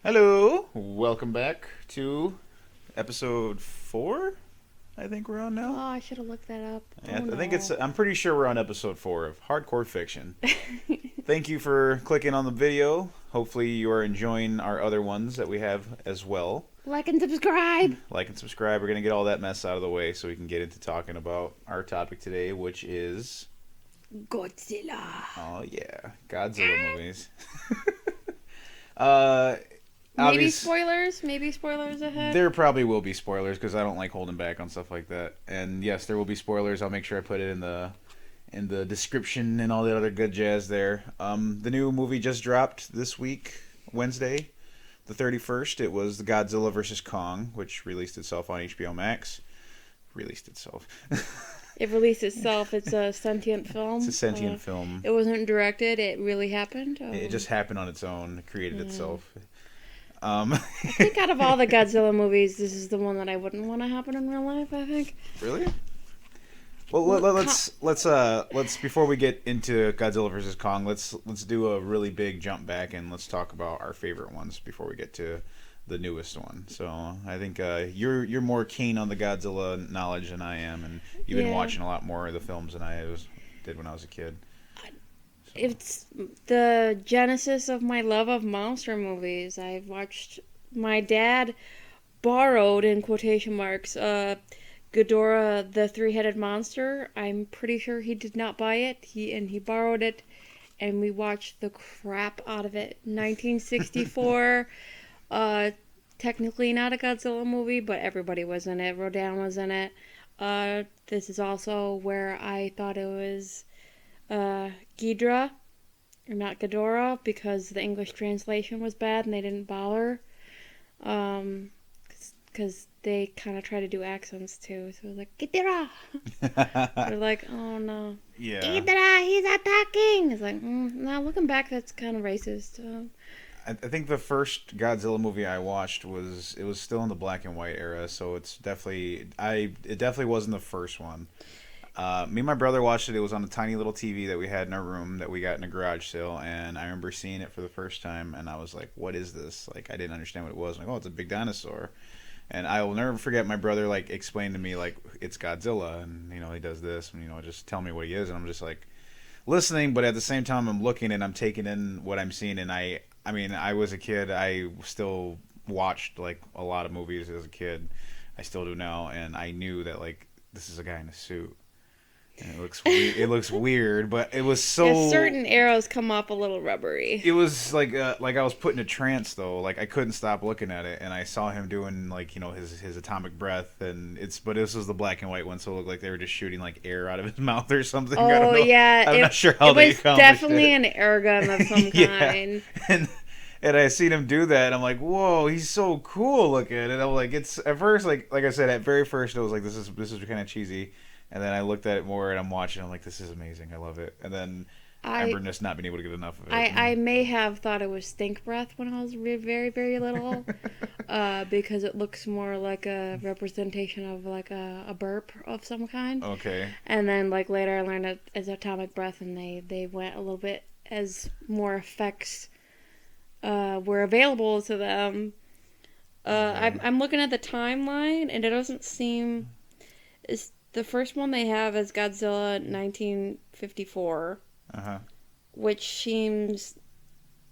Hello, welcome back to episode 4. I think we're on Oh, now. I should have looked that up. Yeah, Oh I think it's. no. I'm pretty sure we're on episode 4 of Hardcore Fiction. Thank you for clicking on the video. Hopefully, you are enjoying our other ones that we have as well. Like and subscribe. Like and subscribe. We're gonna get all that mess out of the way so we can get into talking about our topic today, which is Godzilla. oh yeah, Godzilla movies. uh, Maybe obvious. spoilers. Maybe spoilers ahead. There probably will be spoilers because I don't like holding back on stuff like that. And yes, there will be spoilers. I'll make sure I put it in the description and all the other good jazz there. The new movie just dropped this week, Wednesday, the 31st. It was the Godzilla vs. Kong, which released itself on HBO Max. Released itself. It released itself. It's a sentient film. It's a sentient film. It wasn't directed. It really happened. It just happened on its own. It created itself. I think out of all the Godzilla movies, this is the one that I wouldn't want to happen in real life. I think. Really? Well, let's before we get into Godzilla versus Kong, let's do a really big jump back and let's talk about our favorite ones before we get to the newest one. So I think you're more keen on the Godzilla knowledge than I am, and you've been watching a lot more of the films than did when I was a kid. It's the genesis of my love of monster movies. I've watched. My dad borrowed, in quotation marks, Ghidorah the Three-Headed Monster. I'm pretty sure he did not buy it. He borrowed it, and we watched the crap out of it. 1964. Technically not a Godzilla movie, but everybody was in it. Rodan was in it. This is also where I thought it was Ghidra, or not Ghidorah, because the English translation was bad and they didn't bother. Because they kind of try to do accents too. So it was like, Ghidorah! They're like, oh no. Yeah. Ghidorah, he's attacking! It's like, now looking back, that's kind of racist. I think the first Godzilla movie I watched was still in the black and white era, so it definitely wasn't the first one. Me and my brother watched it. It was on a tiny little TV that we had in our room that we got in a garage sale, and I remember seeing it for the first time, and I was like, "What is this?" Like, I didn't understand what it was. I'm like, "Oh, it's a big dinosaur," and I will never forget my brother like explained to me like it's Godzilla, and he does this, and just tell me what he is, and I'm just like listening, but at the same time I'm looking and I'm taking in what I'm seeing, and I mean, I was a kid. I still watched like a lot of movies as a kid. I still do now, and I knew that like this is a guy in a suit. And it looks weird. It looks weird, but it was so. Yeah, certain arrows come off a little rubbery. It was like I was put in a trance though. Like I couldn't stop looking at it, and I saw him doing like his atomic breath, and but this was the black and white one, so it looked like they were just shooting like air out of his mouth or something. I don't Oh know. yeah, I'm not sure how they was accomplished definitely it. an air gun of some kind. And I seen him do that, and I'm like, whoa, he's so cool looking. And I'm like, it's at first like I said, at very first it was like this is kind of cheesy. And then I looked at it more, and I'm watching. I'm like, "This is amazing. I love it." And then I remember just not being able to get enough of it. I may have thought it was stink breath when I was very, very little, because it looks more like a representation of like a burp of some kind. Okay. And then like later I learned it as atomic breath, and they went a little bit as more effects were available to them. I'm looking at the timeline, and it doesn't seem. The first one they have is Godzilla 1954, which seems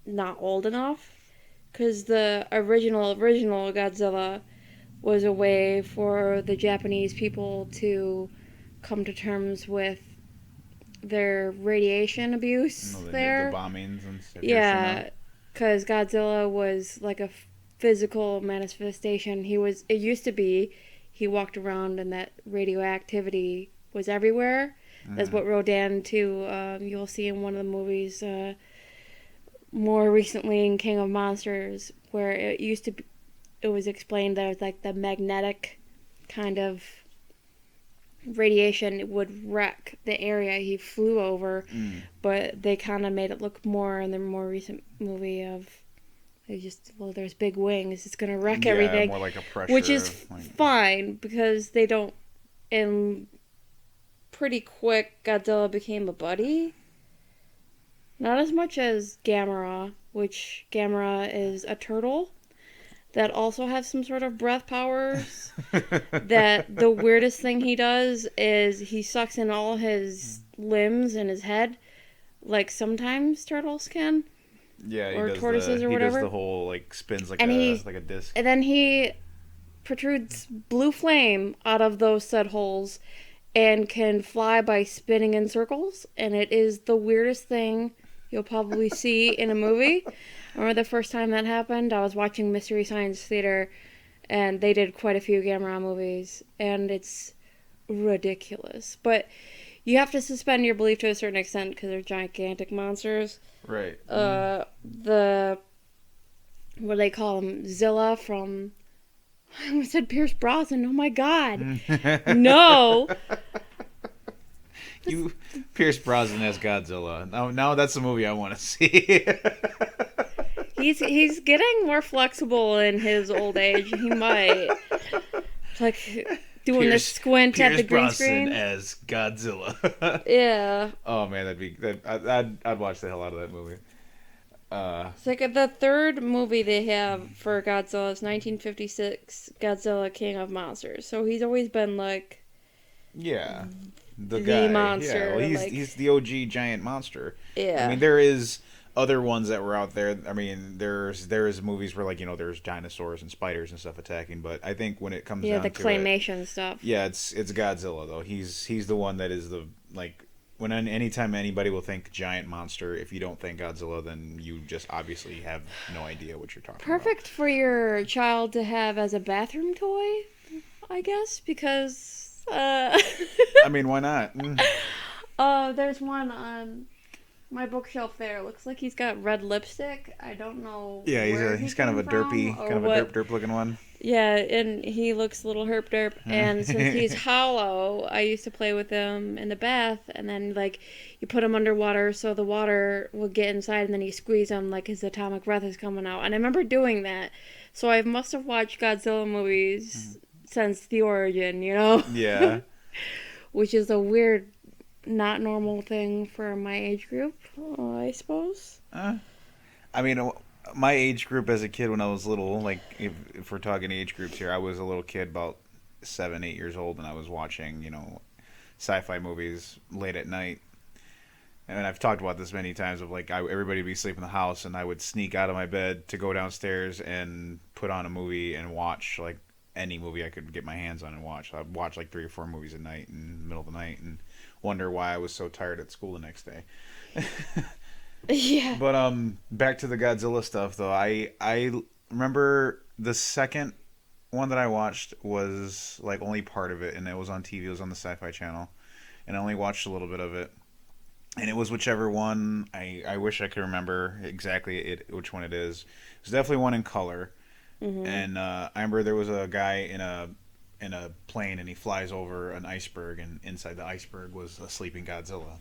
not old enough, because the original Godzilla was a way for the Japanese people to come to terms with their radiation abuse there. The bombings and stuff. Yeah, because Godzilla was like a physical manifestation. It used to be. He walked around and that radioactivity was everywhere. That's what Rodan too. You'll see in one of the movies more recently in King of Monsters, where it used to be, it was explained that it's like the magnetic kind of radiation would wreck the area he flew over, but they kind of made it look more in the more recent movie of. There's big wings. It's gonna wreck everything. More like a pressure, which is fine because they don't. And pretty quick, Godzilla became a buddy. Not as much as Gamera, which Gamera is a turtle. that also have some sort of breath powers. That the weirdest thing he does is he sucks in all his limbs and his head, like sometimes turtles can, Yeah, or tortoises or he does whatever. the whole like spins And like a disc. and then he protrudes blue flame out of those said holes and can fly by spinning in circles. And it is the weirdest thing you'll probably see in a movie. I remember the first time that happened, I was watching Mystery Science Theater, and they did quite a few Gamera movies, and it's ridiculous. But you have to suspend your belief to a certain extent because they're gigantic monsters. Right. The what do they call him? Zilla from. I almost said Pierce Brosnan. Oh my god! No. You Pierce Brosnan as Godzilla. Now that's the movie I want to see. He's getting more flexible in his old age. He might like doing this squint at the green screen as Godzilla. Yeah. Oh man, I'd watch the hell out of that movie. It's like the third movie they have for Godzilla is 1956 Godzilla King of Monsters. So he's always been like the guy. monster. Yeah, well, like, he's the OG giant monster. Yeah. I mean, there is other ones that were out there. I mean, there's movies where like there's dinosaurs and spiders and stuff attacking. But I think when it comes down the to claymation stuff. Yeah, it's Godzilla though. He's the one that is the like. Anytime anybody will think giant monster, if you don't think Godzilla, then you just obviously have no idea what you're talking about. Perfect for your child to have as a bathroom toy, I guess, because I mean, why not? There's one on my bookshelf there. It looks like he's got red lipstick. I don't know. Yeah, he's kind of a derpy, derp looking one. Yeah, and he looks a little herp derp. And since he's hollow, I used to play with him in the bath, and then like you put him underwater so the water will get inside, and then you squeeze him like his atomic breath is coming out. And I remember doing that. So I must have watched Godzilla movies since the origin, Yeah. Which is a weird, not normal thing for my age group, I suppose. I mean, my age group as a kid when I was little, like if we're talking age groups here, I was a little kid about 7, 8 years old, and I was watching, sci-fi movies late at night. And I've talked about this many times of like everybody would be asleep in the house, and I would sneak out of my bed to go downstairs and put on a movie and watch like any movie I could get my hands on and watch. I'd watch like 3 or 4 movies a night in the middle of the night and wonder why I was so tired at school the next day. Yeah. But back to the Godzilla stuff though. I remember the second one that I watched was like only part of it, and it was on TV. It was on the Sci-Fi Channel, and I only watched a little bit of it. And it was whichever one. I wish I could remember exactly which one it is. It was definitely one in color. Mm-hmm. And I remember there was a guy in a plane, and he flies over an iceberg, and inside the iceberg was a sleeping Godzilla.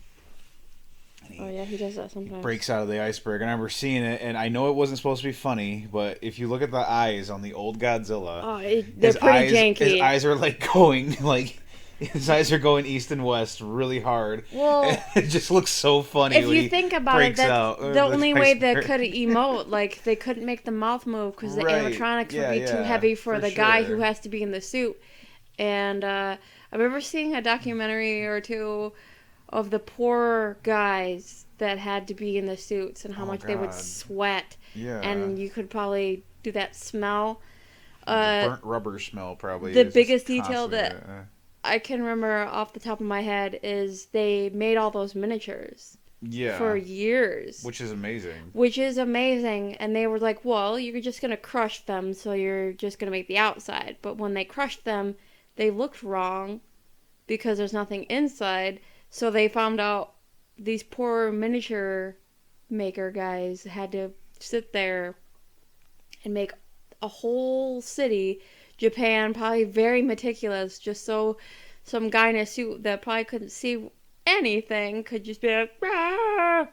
He does that sometimes. He breaks out of the iceberg, and I remember seeing it, and I know it wasn't supposed to be funny, but if you look at the eyes on the old Godzilla, they're pretty janky. His eyes are like going like. His eyes are going east and west really hard. Well, it just looks so funny. If you think about it, that's the only way they could emote. Like, they couldn't make the mouth move because the animatronics would be too heavy for the guy who has to be in the suit. And I remember seeing a documentary or two of the poor guys that had to be in the suits and how much they would sweat. Yeah. And you could probably do that smell. The burnt rubber smell probably. The biggest detail that I can remember off the top of my head is they made all those miniatures. Yeah. For years. Which is amazing. And they were like, well, you're just going to crush them, so you're just going to make the outside. But when they crushed them, they looked wrong because there's nothing inside. So they found out these poor miniature maker guys had to sit there and make a whole city. Japan, probably very meticulous, just so some guy in a suit that probably couldn't see anything could just be like, Rah!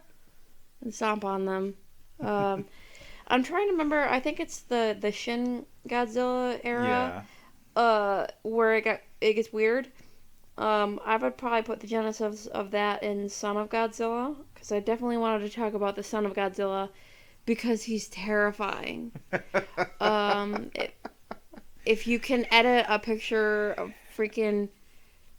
And stomp on them. I'm trying to remember, I think it's the Shin Godzilla era, where it gets weird. I would probably put the genesis of that in Son of Godzilla, because I definitely wanted to talk about the Son of Godzilla because he's terrifying. Um, i- if you can edit a picture of freaking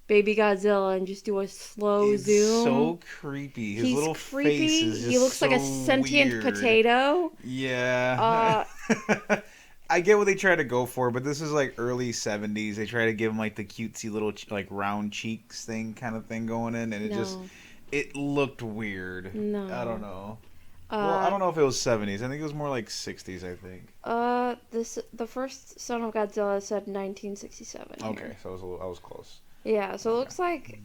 baby Godzilla and just do a slow It's zoom. so creepy. His He's little creepy. face is just He looks like a so sentient weird. potato. Yeah. Uh, I get what they try to go for, but this is like early 70s. They try to give him like the cutesy little like round cheeks thing kind of thing going in, and no, it looked weird. no. I don't know. Well, I don't know if it was 70s. I think it was more like 60s, I think. The first Son of Godzilla said 1967. Here. Okay, so I was close. Yeah, so it looks like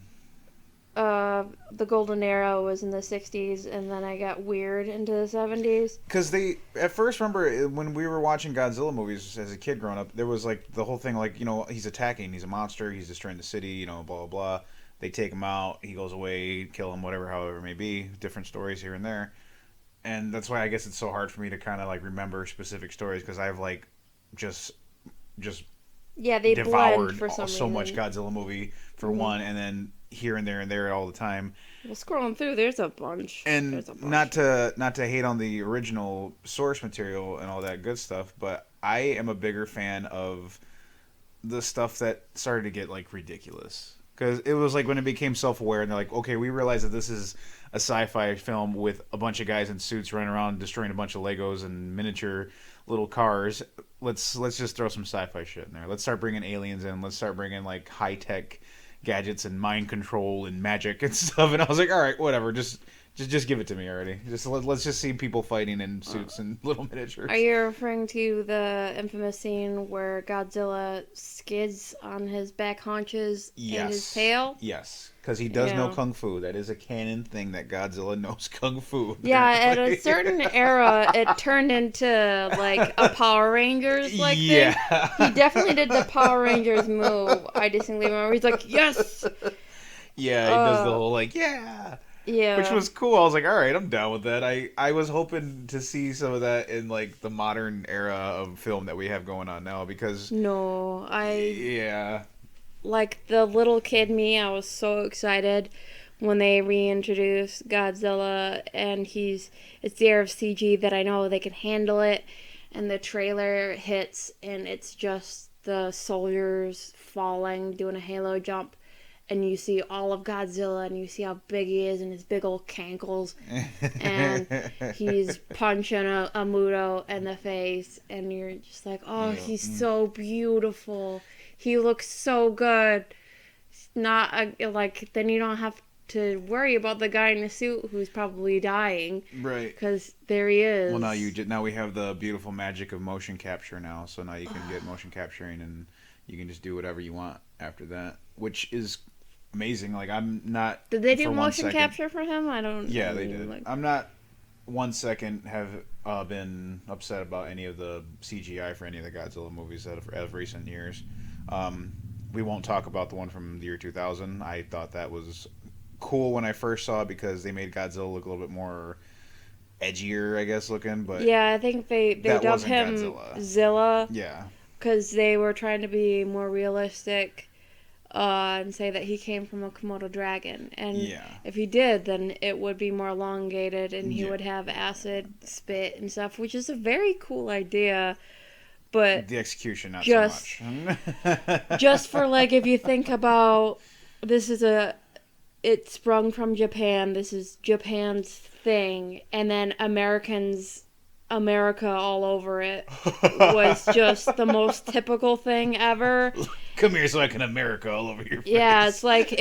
the golden era was in the 60s, and then I got weird into the 70s. Because they, at first, remember when we were watching Godzilla movies as a kid growing up, there was like the whole thing, like, you know, he's attacking, he's a monster, he's destroying the city, you know, blah, blah, blah. They take him out, he goes away, kill him, whatever, however it may be. Different stories here and there. And that's why I guess it's so hard for me to kind of like remember specific stories, because I've like just Yeah, they blend devoured for some so reason. much Godzilla movie for one, and then here and there all the time. Well, scrolling through, there's a bunch. And There's a bunch. not to hate on the original source material and all that good stuff, but I am a bigger fan of the stuff that started to get like ridiculous. Because it was like when it became self-aware, and they're like, okay, we realize that this is a sci-fi film with a bunch of guys in suits running around destroying a bunch of Legos and miniature little cars. Let's just throw some sci-fi shit in there. Let's start bringing aliens in. Let's start bringing like high-tech gadgets and mind control and magic and stuff. And I was like, all right, whatever, just give it to me already. Let's just see people fighting in suits and little miniatures. Are you referring to the infamous scene where Godzilla skids on his back haunches and his tail? Yes, because he does know Yeah. kung fu. That is a canon thing that Godzilla knows kung fu. Yeah, at a apparently. certain era, it turned into like a Power Rangers like thing. Yeah. He definitely did the Power Rangers move. I distinctly remember. He's like, yes! Yeah, he does the whole like, yeah. Yeah. Which was cool. I was like, all right, I'm down with that. I was hoping to see some of that in like the modern era of film that we have going on now, because No, yeah. like the little kid me, I was so excited when they reintroduced Godzilla, and it's the era of CG that I know they can handle it, and the trailer hits, and it's just the soldiers falling, doing a halo jump, and you see all of Godzilla, and you see how big he is, and his big old cankles, and he's punching a Muto in the face, and you're just like, oh, Yeah. he's so beautiful. He looks so good. It's not like, then you don't have to worry about the guy in the suit who's probably dying, Right. because there he is. Well, now we have the beautiful magic of motion capture now, so now you can get motion capturing and you can just do whatever you want after that, which is amazing. Like, I'm not. Did they do for 1 motion second- capture for him? I don't. Yeah, I they mean, did. like- I'm not 1 second have been upset about any of the CGI for any of the Godzilla movies of recent years. We won't talk about the one from the year 2000. I thought that was cool when I first saw it, because they made Godzilla look a little bit more edgier, I guess, looking. But Yeah, I think they that dubbed wasn't him Godzilla. Zilla yeah, because they were trying to be more realistic and say that he came from a Komodo dragon. And yeah. if he did, then it would be more elongated, and he Yeah. would have acid spit and stuff, which is a very cool idea. But The execution, not Just- so much. just for like, if you think about it sprung from Japan. This is Japan's thing, and then America all over it was just the most typical thing ever. Come here so I can America all over your face. Yeah, it's like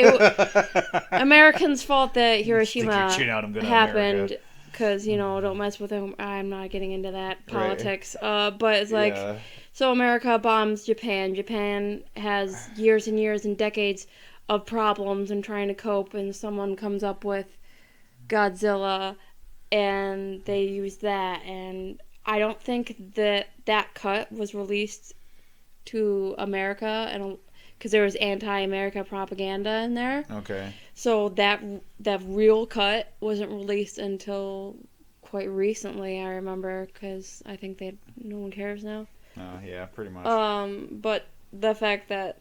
Americans' fault that Hiroshima Stick your chin out, I'm gonna happened, America. because don't mess with them. I'm not getting into that politics. But it's like, Yeah. so America bombs Japan. Japan has years and years and decades of problems and trying to cope, and someone comes up with Godzilla, and they use that. And I don't think that cut was released to America, and because there was anti-America propaganda in there. Okay. So that real cut wasn't released until quite recently, I remember, because I think no one cares now. Yeah, pretty much. But the fact that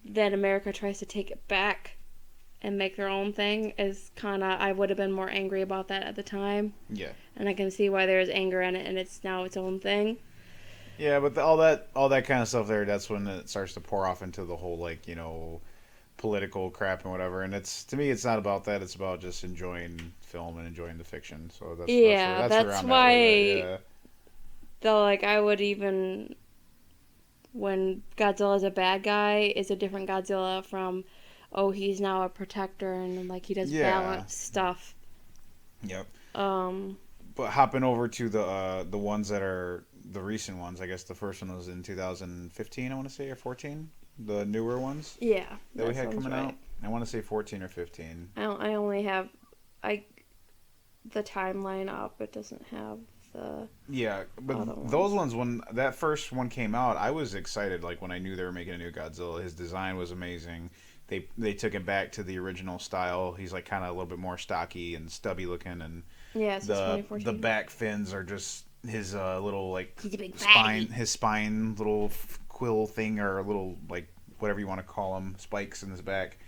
then America tries to take it back and make their own thing is kind of, I would have been more angry about that at the time. Yeah. And I can see why there's anger in it, and it's now its own thing. Yeah, but all that kind of stuff there, that's when it starts to pour off into the whole like, political crap and whatever. And it's to me, it's not about that. It's about just enjoying film and enjoying the fiction. So Yeah, that's where that's I'm why at with it. like I would even, when Godzilla's a bad guy, is a different Godzilla from, oh, he's now a protector and like he does balance stuff. Yep. Um, But hopping over to the ones that are the recent ones, I guess the first one was in 2015, I want to say, or 14, the newer ones. Yeah, that we had coming right. out. I want to say 14 or 15. I only have the timeline up. It doesn't have the but those ones, when that first one came out, I was excited. Like when I knew they were making a new Godzilla, his design was amazing. They took it back to the original style. He's like kind of a little bit more stocky and stubby looking, and it's the back fins are just his little like he's a big spine, fatty. his spine little quill thing, or little like whatever you want to call them, spikes in his back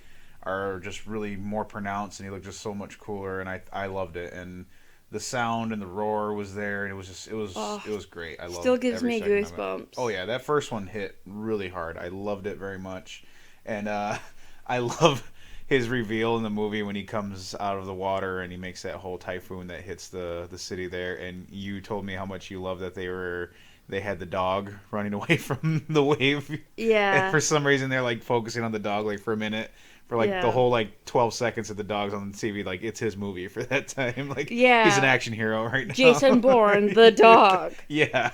are just really more pronounced, and he looked just so much cooler, and I loved it. And the sound and the roar was there, and it was great. I loved still gives every me second of it. goosebumps. Oh yeah, that first one hit really hard. I loved it very much, and I love his reveal in the movie when he comes out of the water and he makes that whole typhoon that hits the city there. And you told me how much you love that they had the dog running away from the wave. Yeah. And for some reason they're like focusing on the dog like for a minute. For like the whole like 12 seconds that the dog's on the TV, like it's his movie for that time. Like he's an action hero right now. Jason Bourne, the dog. Yeah.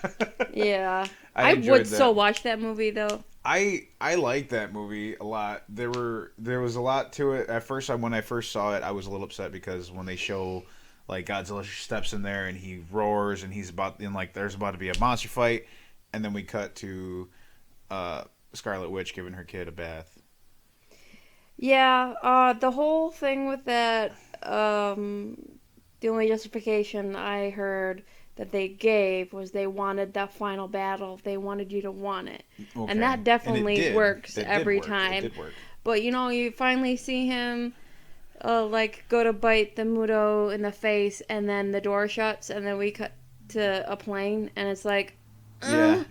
Yeah. I would still watch that movie though. I like that movie a lot. There was a lot to it. At first, when I first saw it, I was a little upset because when they show like Godzilla steps in there and he roars and there's about to be a monster fight, and then we cut to Scarlet Witch giving her kid a bath. Yeah, the whole thing with that, the only justification I heard that they gave was they wanted that final battle. They wanted you to want it. Okay. And that definitely works every time. It did work. But, you finally see him, go to bite the Muto in the face, and then the door shuts, and then we cut to a plane, and it's like, yeah.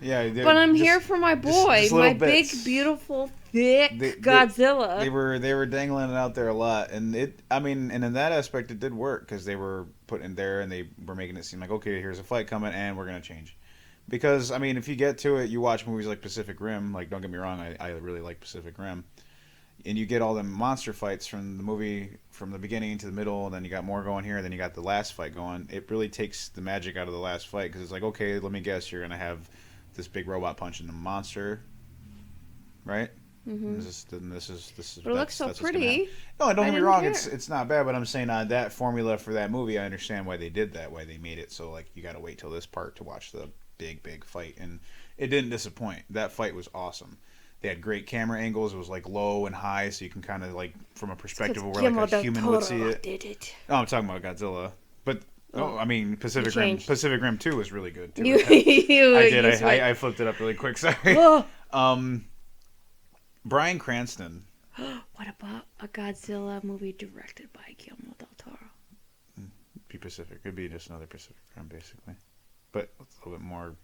But I'm here for my boy, my big, beautiful, thick Godzilla. They were dangling it out there a lot, and and in that aspect, it did work because they were put in there and they were making it seem like, okay, here's a fight coming, and we're gonna change. Because if you get to it, you watch movies like Pacific Rim. Like, don't get me wrong, I really like Pacific Rim. And you get all the monster fights from the movie, from the beginning to the middle, and then you got more going here, and then you got the last fight going. It really takes the magic out of the last fight, because it's like, okay, let me guess, you're going to have this big robot punching the monster, right? Mm-hmm. This is. But it looks so pretty. No, don't get me wrong, it's not bad, but I'm saying that formula for that movie, I understand why they did that, why they made it so, like, you got to wait till this part to watch the big fight, and it didn't disappoint. That fight was awesome. They had great camera angles. It was like low and high, so you can kind of like from a perspective where like a human would see it. Oh, I'm talking about Godzilla, but Pacific Rim 2 was really good too. I flipped it up really quick. Sorry. Bryan Cranston. What about a Godzilla movie directed by Guillermo del Toro? It'd be just another Pacific Rim, basically, but a little bit more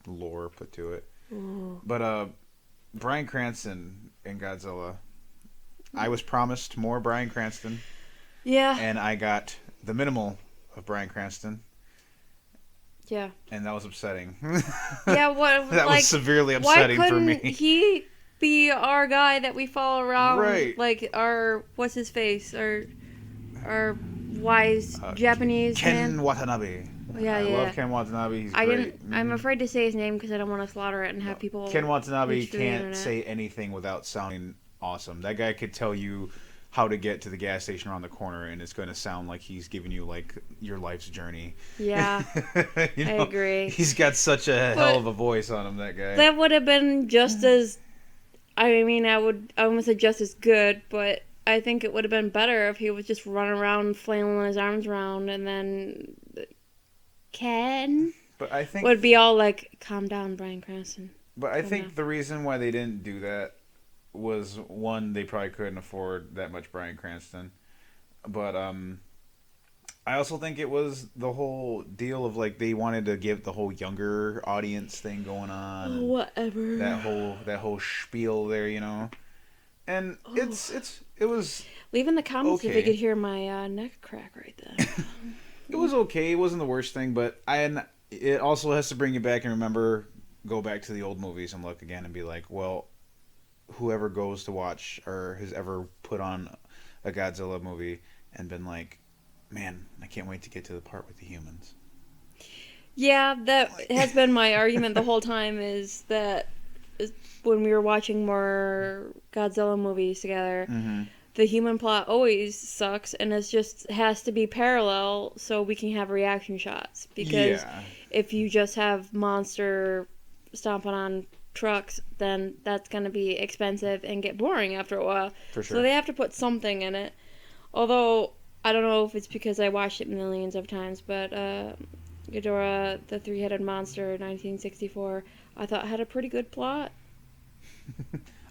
lore put to it. Ooh. But Bryan Cranston in Godzilla. I was promised more Bryan Cranston. Yeah. And I got the minimal of Bryan Cranston. Yeah. And that was upsetting. Yeah, what that was severely upsetting for me. Why couldn't he be our guy that we follow around? Right. Like our what's his face? Our wise Japanese Ken man. Watanabe. Yeah, I love Ken Watanabe. He's great. I'm afraid to say his name because I don't want to slaughter it and have people. Ken Watanabe can't say anything without sounding awesome. That guy could tell you how to get to the gas station around the corner, and it's going to sound like he's giving you like your life's journey. Yeah, I agree. He's got such a hell of a voice on him. That guy. That would have been just as. I almost say just as good, but I think it would have been better if he was just running around flailing his arms around, and then. Ken but I think would be all like, calm down, Bryan Cranston. But I think the reason why they didn't do that was one they probably couldn't afford that much Bryan Cranston, but I also think it was the whole deal of like they wanted to give the whole younger audience thing going on, Oh, and whatever. that whole spiel there, and Oh. it was Leave in the comments if you okay. could hear my neck crack right then. It was okay. It wasn't the worst thing, but it also has to bring you back and remember, go back to the old movies and look again and be like, well, whoever goes to watch or has ever put on a Godzilla movie and been like, man, I can't wait to get to the part with the humans. Yeah, that has been my argument the whole time is that when we were watching more Godzilla movies together, Mm-hmm. the human plot always sucks and it just has to be parallel so we can have reaction shots. Because Yeah, if you just have monster stomping on trucks, then that's going to be expensive and get boring after a while. for So sure. they have to put something in it. Although, I don't know if it's because I watched it millions of times, but Ghidorah, the Three-Headed Monster, 1964, I thought had a pretty good plot.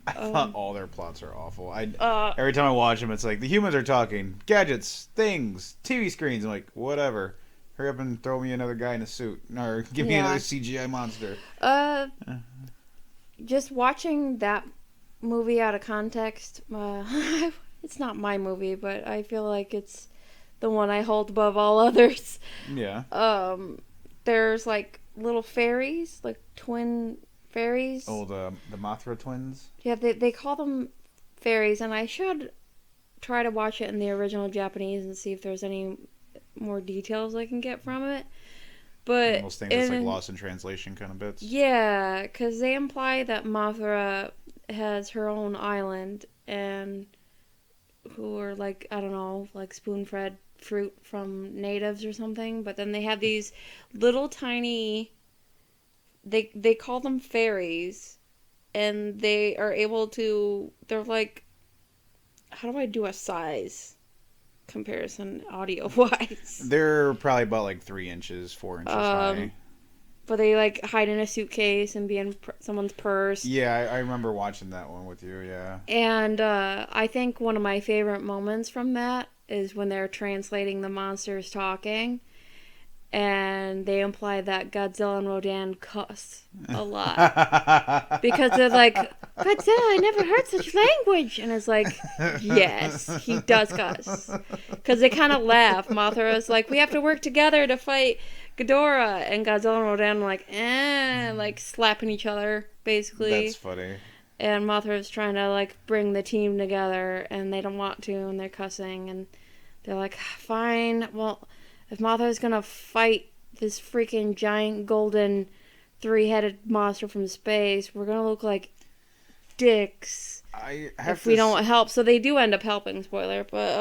I thought all their plots are awful. I Uh, Every time I watch them, it's like the humans are talking, gadgets, things, TV screens. I'm like, whatever. Hurry up and throw me another guy in a suit, or give me Yeah. another CGI monster. uh, just watching that movie out of context, it's not my movie, but I feel like it's the one I hold above all others. Yeah. There's like little fairies, like twin fairies. Oh, the Mothra twins. Yeah, they call them fairies, and I should try to watch it in the original Japanese and see if there's any more details I can get from it. But Those things that's like lost in translation kind of bits. yeah, because they imply that Mothra has her own island, and who are like, I don't know, like spoon-fed fruit from natives or something. But then they have these little tiny, they call them fairies, and they are able to, they're like, how do I do a size comparison audio wise? They're probably about like 3 inches, 4 inches high. But they like hide in a suitcase and be in someone's purse. Yeah, I remember watching that one with you. Yeah. And I think one of my favorite moments from that is when they're translating the monsters talking, and they imply that Godzilla and Rodan cuss a lot. Because they're like, Godzilla, I never heard such language. And it's like, yes, he does cuss. Because they kind of laugh. Mothra's like, we have to work together to fight Ghidorah. And Godzilla and Rodan are like slapping each other, basically. That's funny. And Mothra's trying to like bring the team together, and they don't want to, and they're cussing, and they're like, fine, well, if Mothra's gonna fight this freaking giant golden three-headed monster from space, we're gonna look like dicks I have if to we don't help. So they do end up helping, spoiler, but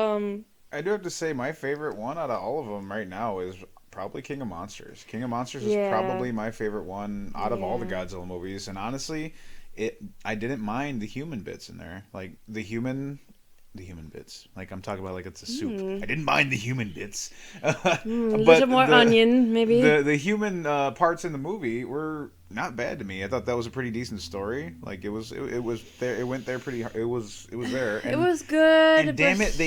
I do have to say my favorite one out of all of them right now is probably King of Monsters. King of Monsters is Yeah. probably my favorite one out of all the Yeah. Godzilla movies, and honestly, I didn't mind the human bits in there, like the human bits. Like I'm talking about, like it's a soup. I didn't mind the human bits, a little more onion, maybe. The human parts in the movie were not bad to me. I thought that was a pretty decent story. Like it was there. It went there pretty. It was there. And, it was good. and damn it,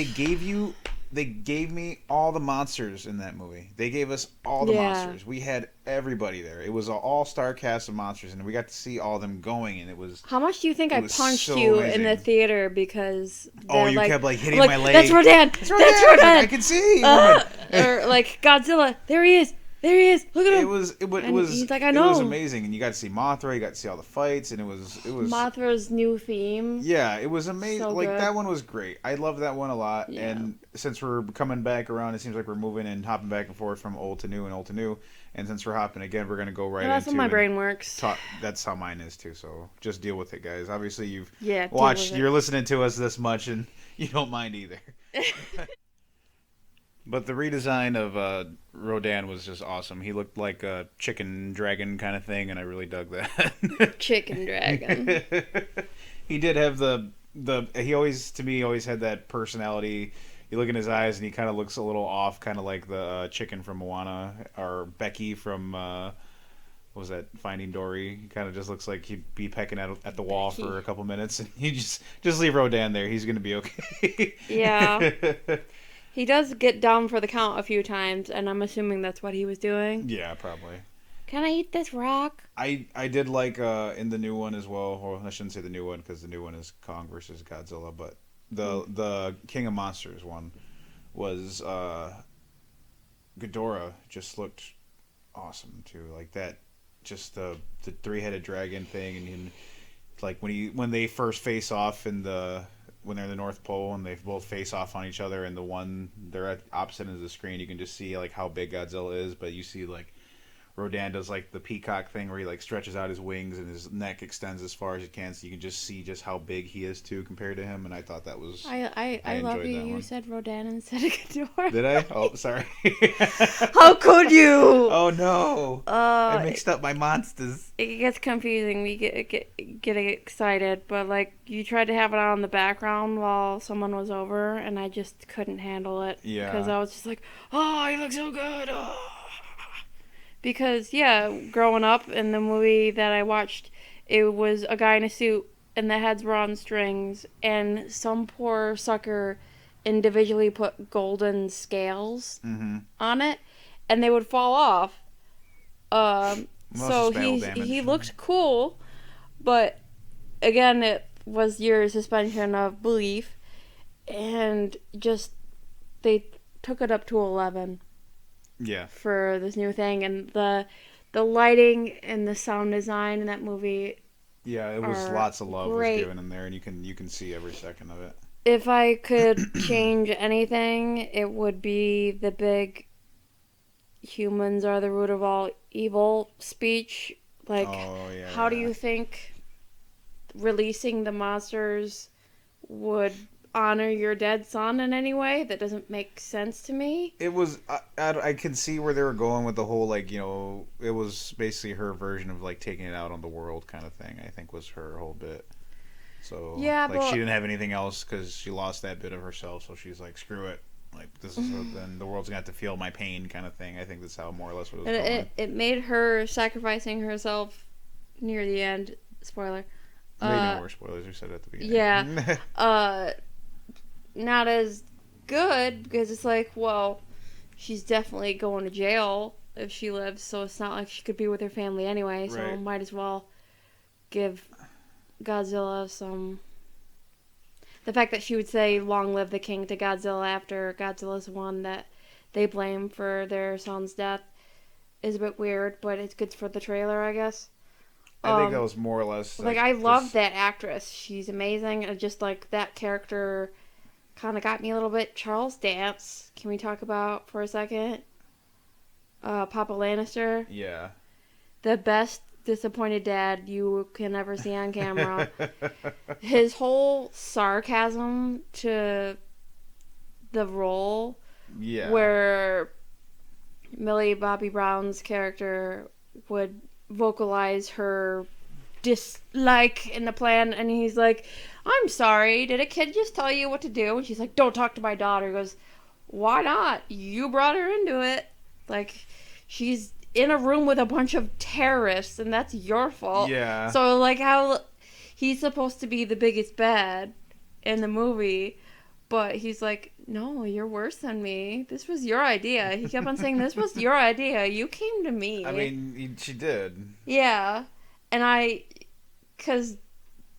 they gave me all the monsters in that movie. They gave us all the monsters. We had everybody there. It was an all-star cast of monsters, and we got to see all of them going. And it was. How much do you think I was punched so you amazing. in the theater because Oh, you like, kept like hitting like, my leg. That's Rodan. That's Rodan. I can see. Or like Godzilla. There he is. There he is. Look at him. It And was he's like, I it know. was amazing, and you got to see Mothra. You got to see all the fights, and it was Mothra's new theme. yeah, it was amazing. So like good. that one was great. I love that one a lot. Yeah. And since we're coming back around, it seems like we're moving and hopping back and forth from old to new and old to new. And since we're hopping again, we're gonna go right That's into how my and brain works. talk. That's how mine is too. So just deal with it, guys. Obviously, you've Yeah, deal watched. with it. You're listening to us this much, and you don't mind either. But the redesign of Rodan was just awesome. He looked like a chicken dragon kind of thing, and I really dug that. Chicken dragon. He did have he always, to me, always had that personality. You look in his eyes, and he kind of looks a little off, kind of like the chicken from Moana, or Becky from what was that, Finding Dory? He kind of just looks like he'd be pecking at the wall for a couple minutes, and you just leave Rodan there. He's gonna be okay. Yeah. He does get down for the count a few times, and I'm assuming that's what he was doing. Yeah, probably. Can I eat this rock? I did like in the new one as well. Or I shouldn't say the new one because the new one is Kong versus Godzilla, but the King of Monsters one was Ghidorah just looked awesome too. Like that, just the three-headed dragon thing, and like when they first face off when they're in the North Pole and they both face off on each other, and they're at opposite ends of the screen, you can just see like how big Godzilla is, but you see like Rodan does like the peacock thing where he like stretches out his wings and his neck extends as far as it can, so you can just see just how big he is too compared to him. And I thought that was I love you. You said Rodan instead of Ghidorah. Did I? Oh, sorry. How could you? Oh no! I mixed up my monsters. It gets confusing. We get excited, but like you tried to have it on in the background while someone was over, and I just couldn't handle it. Yeah. Because I was just like, oh, he looks so good. Oh. Because, yeah, growing up in the movie that I watched, it was a guy in a suit and the heads were on strings, and some poor sucker individually put golden scales on it, and they would fall off. So he looked cool, but again, it was your suspension of belief, and just they took it up to 11. Yeah. For this new thing, and the lighting and the sound design in that movie. Yeah, it was lots of love was given in there, and you can see every second of it. If I could change anything, it would be the big "humans are the root of all evil" speech. Like, how do you think releasing the monsters would honor your dead son in any way? That doesn't make sense to me. It was I can see where they were going with the whole, like, you know, it was basically her version of like taking it out on the world kind of thing. I think was her whole bit. So yeah, like she didn't have anything else because she lost that bit of herself, so she's like, screw it, like this is then the world's gonna have to feel my pain kind of thing. I think that's how more or less what it was going. It made her sacrificing herself near the end. Spoiler. No more spoilers. We said it at the beginning. Yeah. Not as good because it's like, well, she's definitely going to jail if she lives, so it's not like she could be with her family anyway, so might as well give Godzilla some... The fact that she would say long live the king to Godzilla after Godzilla's the one that they blame for their son's death is a bit weird, but it's good for the trailer, I guess. I think that was more or less like I love that actress. She's amazing, and just like that character kind of got me a little bit. Charles Dance, can we talk about for a second? Papa Lannister. Yeah. The best disappointed dad you can ever see on camera. His whole sarcasm to the role. Yeah. Where Millie Bobby Brown's character would vocalize her dislike in the plan, and he's like, I'm sorry, did a kid just tell you what to do? And she's like, don't talk to my daughter. He goes, why not? You brought her into it. Like, she's in a room with a bunch of terrorists, and that's your fault. Yeah. So, like, how he's supposed to be the biggest bad in the movie, but he's like, no, you're worse than me. This was your idea. He kept on saying, this was your idea. You came to me. I mean, she did. Yeah. And because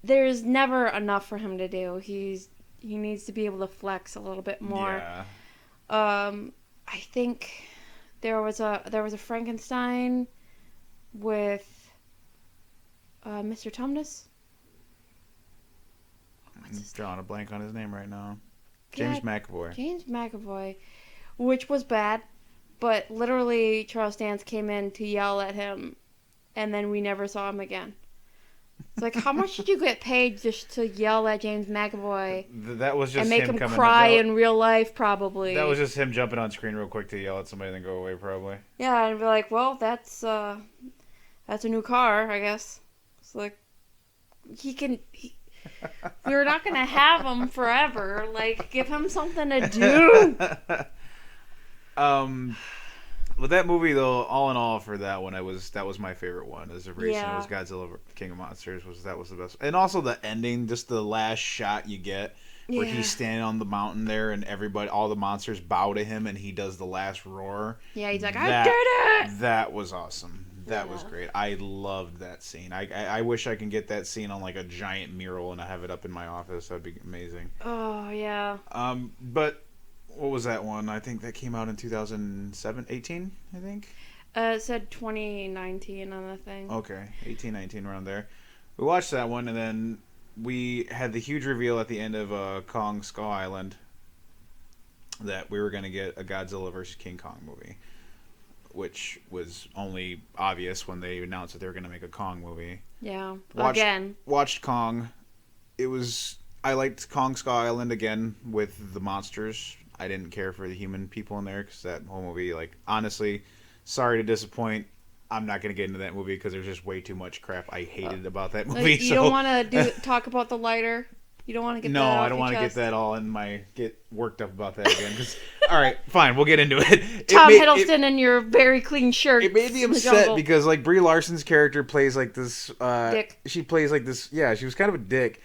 there's never enough for him to do. He needs to be able to flex a little bit more. Yeah. I think there was a Frankenstein with Mr. Tumnus. I'm drawing a blank on his name right now. James McAvoy. James McAvoy, which was bad, but literally Charles Dance came in to yell at him, and then we never saw him again. It's like, how much did you get paid just to yell at James McAvoy? That was just and make him cry in real life, probably. That was just him jumping on screen real quick to yell at somebody and then go away, probably. Yeah, and be like, well, that's a new car, I guess. It's like, we're not going to have him forever. Like, give him something to do. But that movie, though, all in all, for that one, that was my favorite one. As a reason, it Yeah. was Godzilla King of Monsters. That was the best, and also the ending, just the last shot you get where Yeah. he's standing on the mountain there, and everybody, all the monsters bow to him, and he does the last roar. Yeah, he's like, I That did it! that was awesome. That was Yeah. great. I loved that scene. I wish I can get that scene on like a giant mural and I have it up in my office. That'd be amazing. Oh, yeah. But what was that one? I think that came out in 2007, 18, I think. It said 2019 on the thing. Okay, 18, 19, around there. We watched that one, and then we had the huge reveal at the end of Kong Skull Island that we were going to get a Godzilla versus King Kong movie, which was only obvious when they announced that they were going to make a Kong movie. Yeah. Watched, Watched Kong. I liked Kong Skull Island again with the monsters. I didn't care for the human people in there because that whole movie, like, honestly, sorry to disappoint. I'm not going to get into that movie because there's just way too much crap I hated about that movie. You don't want to talk about the lighter? You don't want to get no, that off I don't want to get that all in get worked up about that again. All right, fine, we'll get into it. Tom Hiddleston in your very clean shirt. It made me upset because like Brie Larson's character plays like this. Dick. She plays like this. Yeah, she was kind of a dick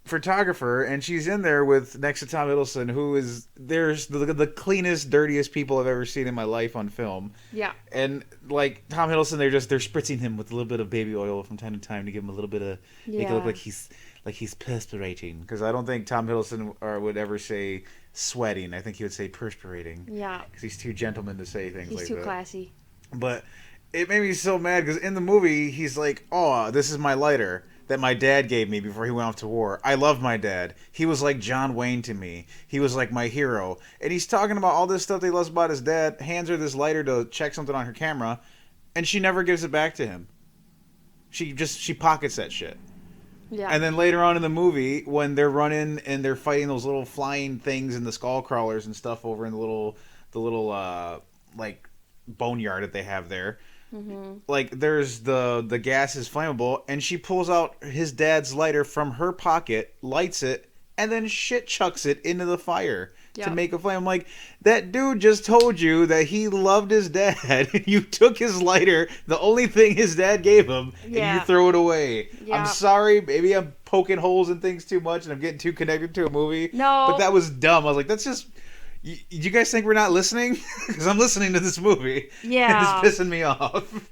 photographer, and she's in there with next to Tom Hiddleston, who is there's the cleanest, dirtiest people I've ever seen in my life on film. Yeah. And like Tom Hiddleston, they're spritzing him with a little bit of baby oil from time to time to give him a little bit of make it look like he's perspirating. Because I don't think Tom Hiddleston would ever say sweating. I think he would say perspirating. Yeah. Because he's too gentleman to say things like that. He's too classy. But it made me so mad because in the movie he's like, "Oh, this is my lighter that my dad gave me before he went off to war. I love my dad. He was like John Wayne to me. He was like my hero." And he's talking about all this stuff that he loves about his dad, hands her this lighter to check something on her camera, and she never gives it back to him. She pockets that shit. Yeah. And then later on in the movie, when they're running and they're fighting those little flying things and the skull crawlers and stuff over in the little like boneyard that they have there, like there's the gas is flammable, and she pulls out his dad's lighter from her pocket, lights it, and then shit chucks it into the fire to make a flame. I'm like, that dude just told you that he loved his dad. You took his lighter, the only thing his dad gave him, and you throw it away. Yeah. I'm sorry, maybe I'm poking holes in things too much and I'm getting too connected to a movie. No. But that was dumb. I was like, that's just... You guys think we're not listening? Because I'm listening to this movie. Yeah. And it's pissing me off.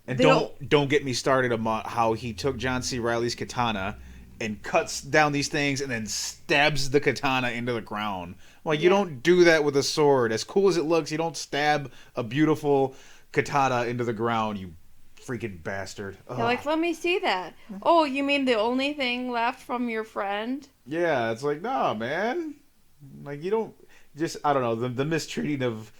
And don't get me started about how he took John C. Reilly's katana and cuts down these things and then stabs the katana into the ground. Like, you don't do that with a sword. As cool as it looks, you don't stab a beautiful katana into the ground, you freaking bastard. You're like, let me see that. Oh, you mean the only thing left from your friend? Yeah, it's like, nah, man. Like, you don't... Just, I don't know, the mistreating of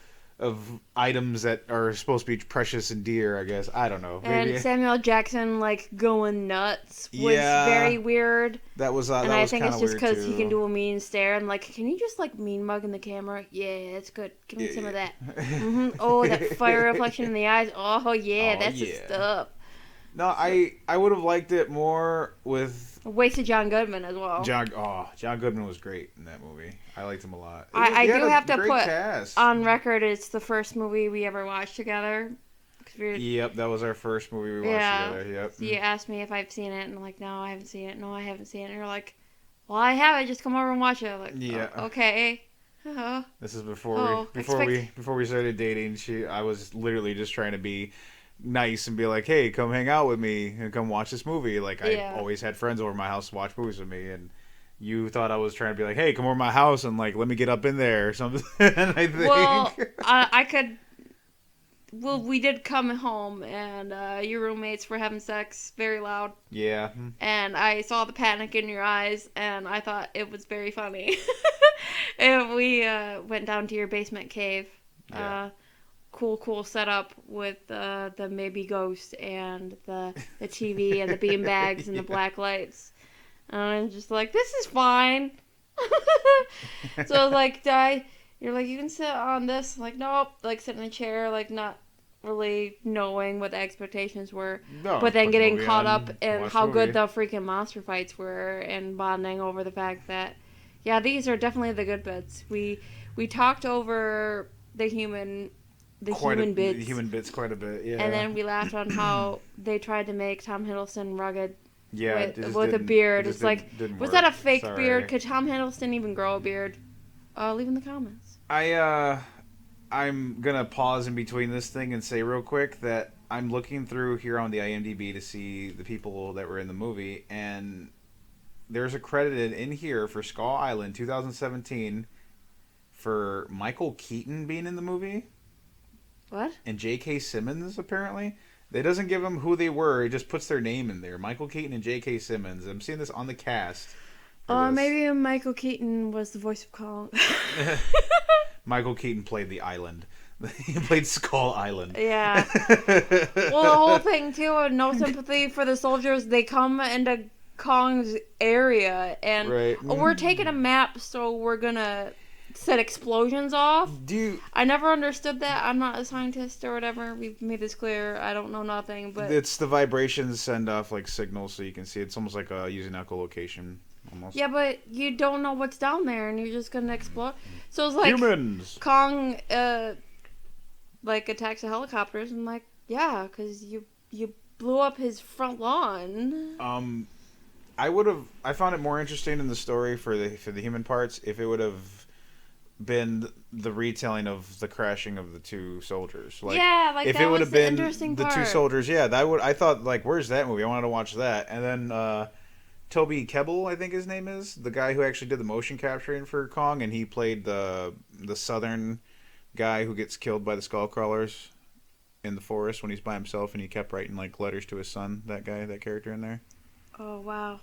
items that are supposed to be precious and dear, I guess. I don't know. Maybe. And Samuel Jackson, like, going nuts was very weird. That was and that I was think it's just because he can do a mean stare and, like, can you just, like, mean mug in the camera? Yeah, that's good. Give me some of that. Oh, that fire reflection in the eyes. Oh, yeah, that's the stuff. No, I would have liked it more with... Wasted John Goodman as well. John Goodman was great in that movie. I liked him a lot. I do have to put cast. on record it's the first movie we ever watched together. Yep, that was our first movie we watched together. Yep. So you asked me if I've seen it, and I'm like, no, I haven't seen it. No, I haven't seen it. And you're like, well, I have it. Just come over and watch it. I'm like, oh, okay. This is before we started dating. I was literally just trying to be nice and be like, hey, come hang out with me and come watch this movie. Like, I always had friends over my house to watch movies with me, and you thought I was trying to be like, hey, come over to my house and like let me get up in there or something. And I think I could. Well, we did come home and your roommates were having sex very loud. Yeah. And I saw the panic in your eyes, and I thought it was very funny. And we went down to your basement cave. Yeah. Cool setup with the maybe ghost and the TV and the bean bags and the black lights. And I'm just like, this is fine. So I was like, you're like, you can sit on this. I'm like, nope. Like, sit in a chair, like, not really knowing what the expectations were. No, but then getting caught up in how movie. good the freaking monster fights were and bonding over the fact that, yeah, these are definitely the good bits. We talked over the human The bits. human bits quite a bit. Yeah. And then we laughed on how they tried to make Tom Hiddleston rugged Yeah, with a beard. It's like, didn't was work. that a fake Sorry. beard? Could Tom Hiddleston even grow a beard? Leave in the comments. I'm gonna pause in between this thing and say real quick that I'm looking through here on the IMDb to see the people that were in the movie, and there's a credited in here for Skull Island 2017 for Michael Keaton being in the movie. What? And J.K. Simmons, apparently. It doesn't give them who they were. It just puts their name in there. Michael Keaton and J.K. Simmons. I'm seeing this on the cast. Maybe Michael Keaton was the voice of Kong. Michael Keaton played the island. He played Skull Island. Yeah. Well, the whole thing, too, no sympathy for the soldiers. They come into Kong's area, and we're taking a map, so we're going to set explosions off. I never understood that. I'm not a scientist or whatever. We've made this clear. I don't know nothing, but it's the vibrations send off like signals so you can see. It's almost like using echolocation. Almost. Yeah, but you don't know what's down there, and you're just gonna explode. So it's like humans. Kong, like attacks the helicopters, and like, yeah, because you blew up his front lawn. I found it more interesting in the story for the human parts if it would have been the retelling of the crashing of the two soldiers. Like, yeah, like if that it would was have the been interesting the part. two soldiers, yeah, I thought like, where's that movie? I wanted to watch that, and then. Toby Kebbell, I think his name is, the guy who actually did the motion capturing for Kong, and he played the southern guy who gets killed by the skullcrawlers in the forest when he's by himself, and he kept writing like letters to his son. That character in there. Oh wow.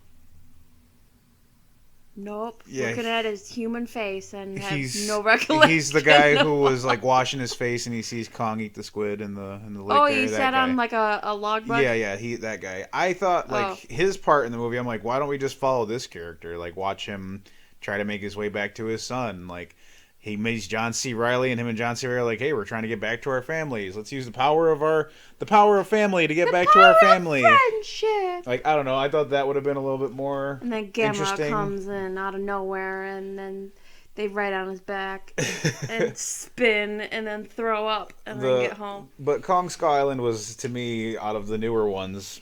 Nope. Yeah, looking at his human face and he's have no recollection. He's the guy who was like washing his face and he sees Kong eat the squid in the lake. Oh, there, he sat on like a log butt? Yeah, that guy. I thought like his part in the movie, I'm like, why don't we just follow this character? Like watch him try to make his way back to his son. Like he meets John C. Reilly, and him and John C. Reilly are like, hey, we're trying to get back to our families. Let's use the power of family to get back to our family. Friendship. Like, I don't know. I thought that would have been a little bit more And then Gamma comes in out of nowhere, and then they ride on his back and spin, and then throw up, and then get home. But Kong Skull Island was, to me, out of the newer ones,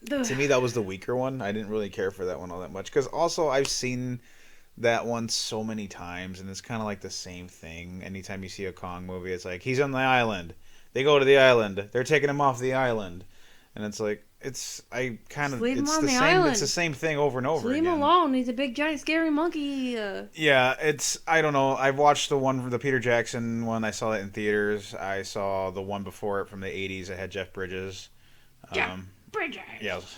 to me that was the weaker one. I didn't really care for that one all that much. Because also I've seen that one so many times, and it's kind of like the same thing. Anytime you see a Kong movie, it's like, he's on the island. They go to the island. They're taking him off the island. And it's like, it's the same thing over and over again. Leave him alone. He's a big, giant, scary monkey. Yeah, I don't know. I've watched the Peter Jackson one. I saw that in theaters. I saw the one before it from the 80s. It had Jeff Bridges. Bridges. Yes.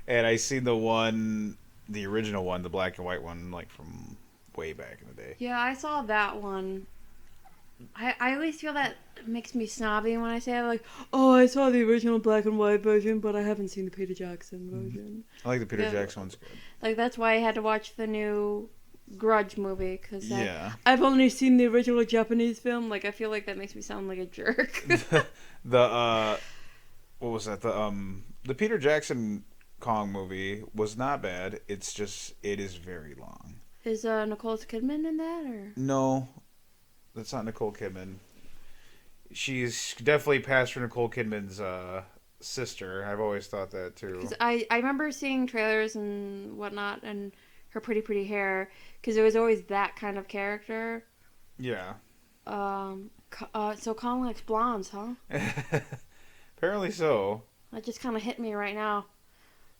And I seen the original one, the black and white one, like from way back in the day. Yeah, I saw that one. I always feel that makes me snobby when I say it, like, oh, I saw the original black and white version, but I haven't seen the Peter Jackson version. I like the Peter Jackson one's good. Like, that's why I had to watch the new Grudge movie, because I've only seen the original Japanese film. Like, I feel like that makes me sound like a jerk. What was that? The Peter Jackson Kong movie was not bad. It's just, it is very long. Is Nicole Kidman in that, or? No, that's not Nicole Kidman. She's definitely past for Nicole Kidman's sister. I've always thought that too. Because I remember seeing trailers and whatnot, and her pretty hair, because it was always that kind of character. Yeah. So Kong likes blondes, huh? Apparently so. That just kind of hit me right now.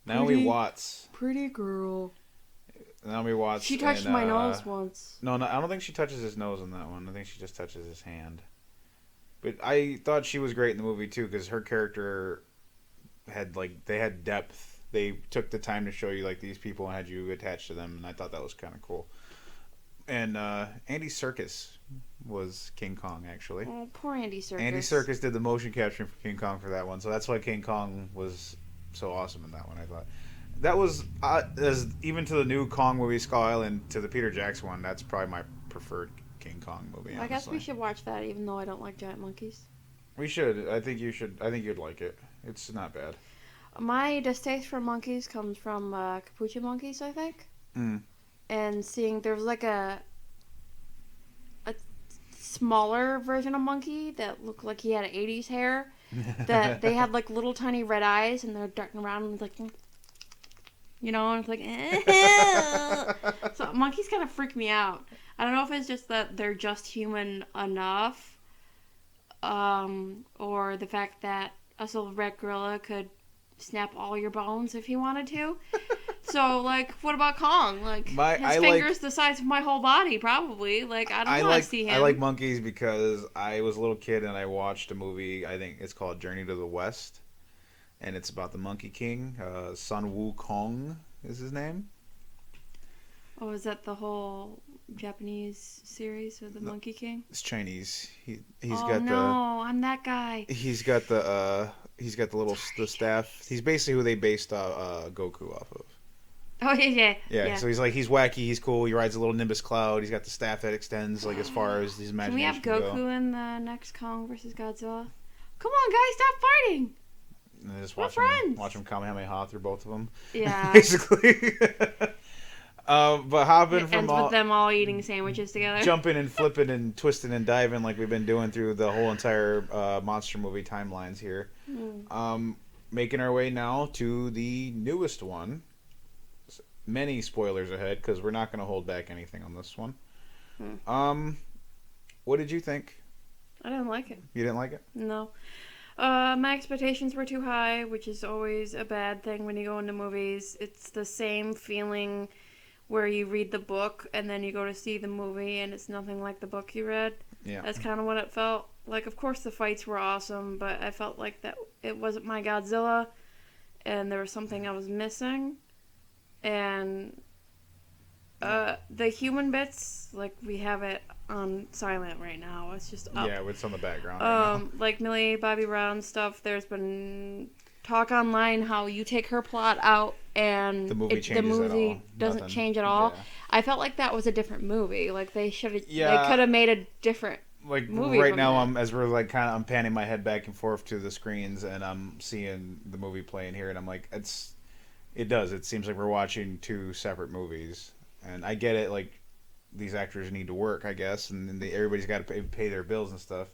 Naomi Watts. Pretty girl. Naomi Watts. She touched my nose once. No, I don't think she touches his nose in that one. I think she just touches his hand. But I thought she was great in the movie too, because her character they had depth. They took the time to show you like these people and had you attached to them, and I thought that was kind of cool. And Andy Serkis was King Kong, actually. Oh, poor Andy Serkis. Andy Serkis did the motion capturing for King Kong for that one, so that's why King Kong was so awesome in that one. I thought that was as even to the new Kong movie, Skull Island, to the Peter Jackson one. That's probably my preferred King Kong movie. Honestly. I guess we should watch that, even though I don't like giant monkeys. We should. I think you should. I think you'd like it. It's not bad. My distaste for monkeys comes from capuchin monkeys, I think. And seeing there was like a smaller version of monkey that looked like he had 80s hair. That they had like little tiny red eyes and they're darting around and like, you know, and it's like, so monkeys kind of freak me out. I don't know if it's just that they're just human enough, or the fact that a silverback gorilla could snap all your bones if he wanted to. So, like, what about Kong? Like, his finger's the size of my whole body, probably. Like, I don't want to see him. I like monkeys because I was a little kid and I watched a movie, I think it's called Journey to the West. And it's about the Monkey King. Sun Wukong is his name. Oh, is that the whole Japanese series of the Monkey King? It's Chinese. I'm that guy. He's got the the staff. He's basically who they based Goku off of. Oh yeah. So he's wacky, he's cool. He rides a little Nimbus cloud. He's got the staff that extends like as far as his imagination. Can we have Goku in the next Kong versus Godzilla? Come on, guys, stop fighting. And just watch him Kamehameha through both of them. Yeah. Basically. But hopping from ends with them all eating sandwiches together, jumping and flipping and twisting and diving like we've been doing through the whole entire monster movie timelines here. Making our way now to the newest one. Many spoilers ahead because we're not going to hold back anything on this one. What did you think? I didn't like it. You didn't like it? No. My expectations were too high, which is always a bad thing when you go into movies. It's the same feeling where you read the book and then you go to see the movie and it's nothing like the book you read. Yeah. That's kind of what it felt like. Of course the fights were awesome, but I felt like that it wasn't my Godzilla and there was something I was missing. And the human bits, like, we have it on silent right now. It's just up. Yeah, it's on the background right now. Like Millie Bobby Brown stuff, there's been talk online how you take her plot out and the movie doesn't change at all. Yeah. I felt like that was a different movie. Like, they should have they could have made a different movie right now that. as we're like I'm panning my head back and forth to the screens and I'm seeing the movie playing here and I'm like, it seems like we're watching two separate movies. And I get it, like, these actors need to work, I guess, and everybody's got to pay their bills and stuff.